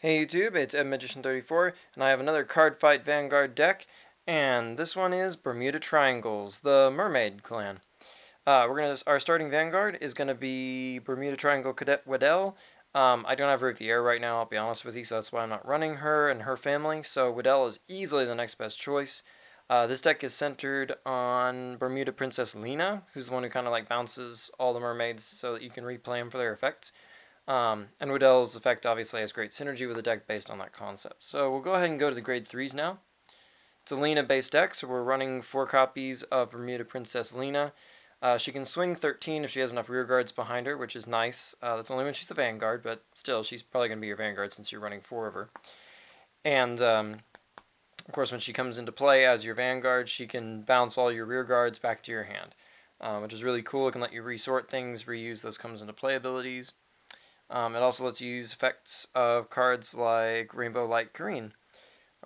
Hey YouTube, it's EdMagician34, and I have another Cardfight Vanguard deck, and this one is Bermuda Triangles, the Mermaid clan. Our starting Vanguard is gonna be Bermuda Triangle Cadet Waddell. I don't have Riviera right now, I'll be honest with you, so that's why I'm not running her and her family. So Waddell is easily the next best choice. This deck is centered on Bermuda Princess Lena, who's the one who kind of like bounces all the mermaids so that you can replay them for their effects. And Waddell's effect obviously has great synergy with the deck based on that concept. So we'll go ahead and go to the grade 3s now. It's a Lena based deck, so we're running 4 copies of Bermuda Princess Lena. She can swing 13 if she has enough rear guards behind her, which is nice. That's only when she's a Vanguard, but still, she's probably going to be your Vanguard since you're running 4 of her. And of course, when she comes into play as your Vanguard, she can bounce all your rear guards back to your hand, which is really cool. It can let you resort things, reuse those comes into play abilities. It also lets you use effects of cards like Rainbow Light Karine,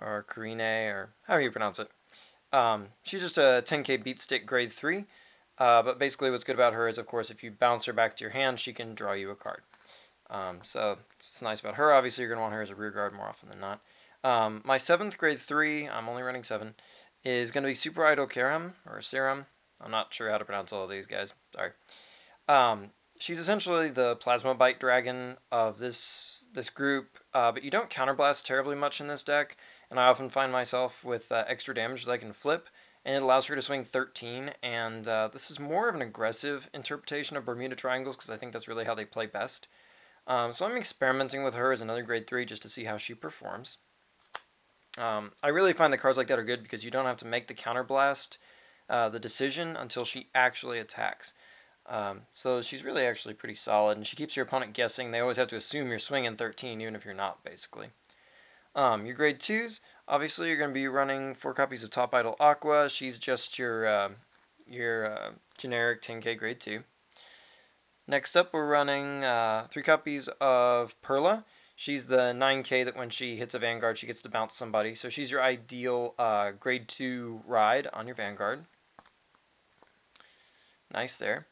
or Karine, or however you pronounce it. She's just a 10k beat stick grade 3, but basically what's good about her is, of course, if you bounce her back to your hand, she can draw you a card. So it's nice about her. Obviously, you're going to want her as a rear guard more often than not. My 7th grade 3, I'm only running 7, is going to be Super Idol Karam, or Serum. I'm not sure how to pronounce all of these guys. Sorry. She's essentially the Plasma Bite Dragon of this group, but you don't counterblast terribly much in this deck, and I often find myself with extra damage that I can flip, and it allows her to swing 13, and this is more of an aggressive interpretation of Bermuda Triangles, because I think that's really how they play best. So I'm experimenting with her as another grade 3 just to see how she performs. I really find that cards like that are good because you don't have to make the counterblast the decision until she actually attacks. So she's really actually pretty solid, and she keeps your opponent guessing. They always have to assume you're swinging 13, even if you're not, basically. Your grade 2s, obviously you're going to be running 4 copies of Top Idol Aqua. She's just your generic 10k grade 2. Next up, we're running 3 copies of Perla. She's the 9k that when she hits a Vanguard, she gets to bounce somebody. So she's your ideal grade 2 ride on your Vanguard. Nice there.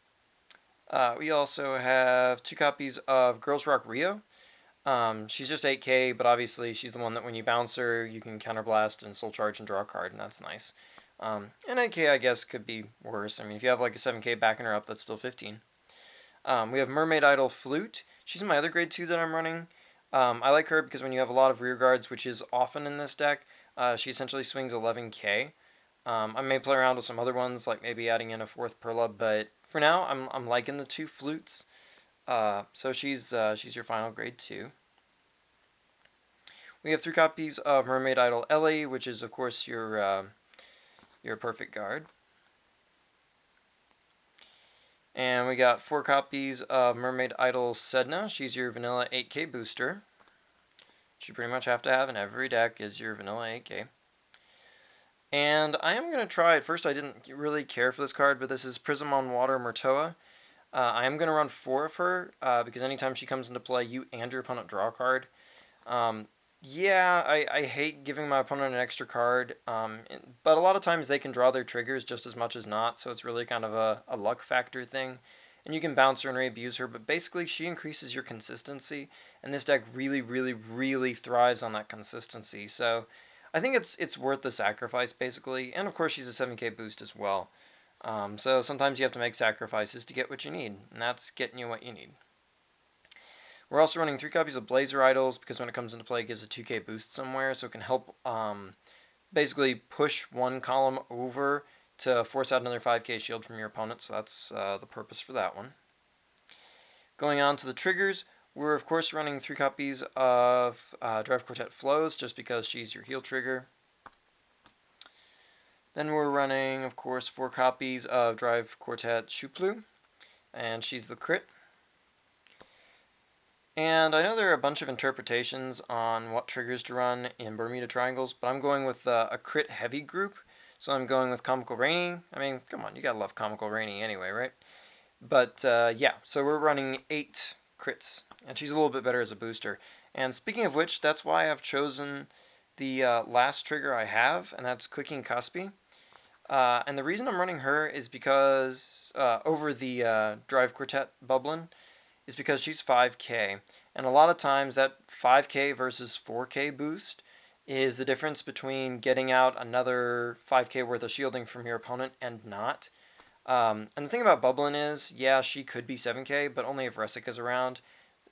We also have 2 copies of Girls Rock Rio. She's just 8k, but obviously she's the one that when you bounce her, you can counterblast and soul charge and draw a card, and that's nice. And 8k, I guess, could be worse. I mean, if you have like a 7k backing her up, that's still 15. We have Mermaid Idol Flute. She's my other grade 2 that I'm running. I like her because when you have a lot of rear guards, which is often in this deck, she essentially swings 11k. I may play around with some other ones, like maybe adding in a 4th Perla, but for now, I'm liking the 2 flutes. So she's your final grade 2. We have 3 copies of Mermaid Idol Ellie, which is of course your perfect guard. And we got 4 copies of Mermaid Idol Sedna. She's your vanilla 8k booster. You pretty much have to have in every deck is your vanilla 8k. And I am going to try, at first I didn't really care for this card, but this is Prism on Water Mertoa. I am going to run 4 of her, because anytime she comes into play, you and your opponent draw a card. Yeah, I hate giving my opponent an extra card, but a lot of times they can draw their triggers just as much as not, so it's really kind of a luck factor thing. And you can bounce her and re-abuse her, but basically she increases your consistency, and this deck really, really, really thrives on that consistency. So I think it's worth the sacrifice, basically. And of course she's a 7k boost as well. So sometimes you have to make sacrifices to get what you need, and that's getting you what you need. We're also running 3 copies of Blazer Idols because when it comes into play, it gives a 2k boost somewhere, so it can help basically push one column over to force out another 5k shield from your opponent, so that's the purpose for that one. Going on to the triggers, we're of course running 3 copies of Drive Quartet Flows just because she's your heal trigger. Then we're running, of course, 4 copies of Drive Quartet Shuplu, and she's the crit. And I know there are a bunch of interpretations on what triggers to run in Bermuda Triangles, but I'm going with a crit heavy group. So I'm going with Comical Rainy. I mean, come on, you gotta love Comical Rainy anyway, right? But yeah, so we're running 8 crits, and she's a little bit better as a booster. And speaking of which, that's why I've chosen the last trigger I have, and that's Clicking Cuspy. And the reason I'm running her is because over the Drive Quartet Bublin, is because she's 5k, and a lot of times that 5k versus 4k boost is the difference between getting out another 5k worth of shielding from your opponent and not. And the thing about Bubbling is, yeah, she could be 7k, but only if Resic is around,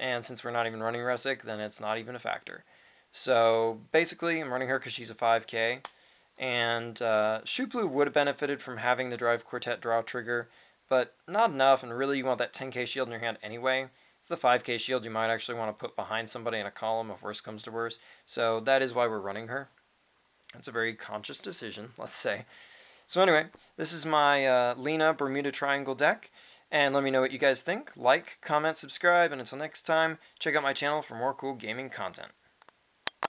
and since we're not even running Resic, then it's not even a factor. So basically, I'm running her because she's a 5k, and Shooplu would have benefited from having the Drive Quartet draw trigger, but not enough, and really you want that 10k shield in your hand anyway. It's the 5k shield you might actually want to put behind somebody in a column if worse comes to worse, so that is why we're running her. It's a very conscious decision, let's say. So anyway, this is my Lena Bermuda Triangle deck, and let me know what you guys think. Like, comment, subscribe, and until next time, check out my channel for more cool gaming content.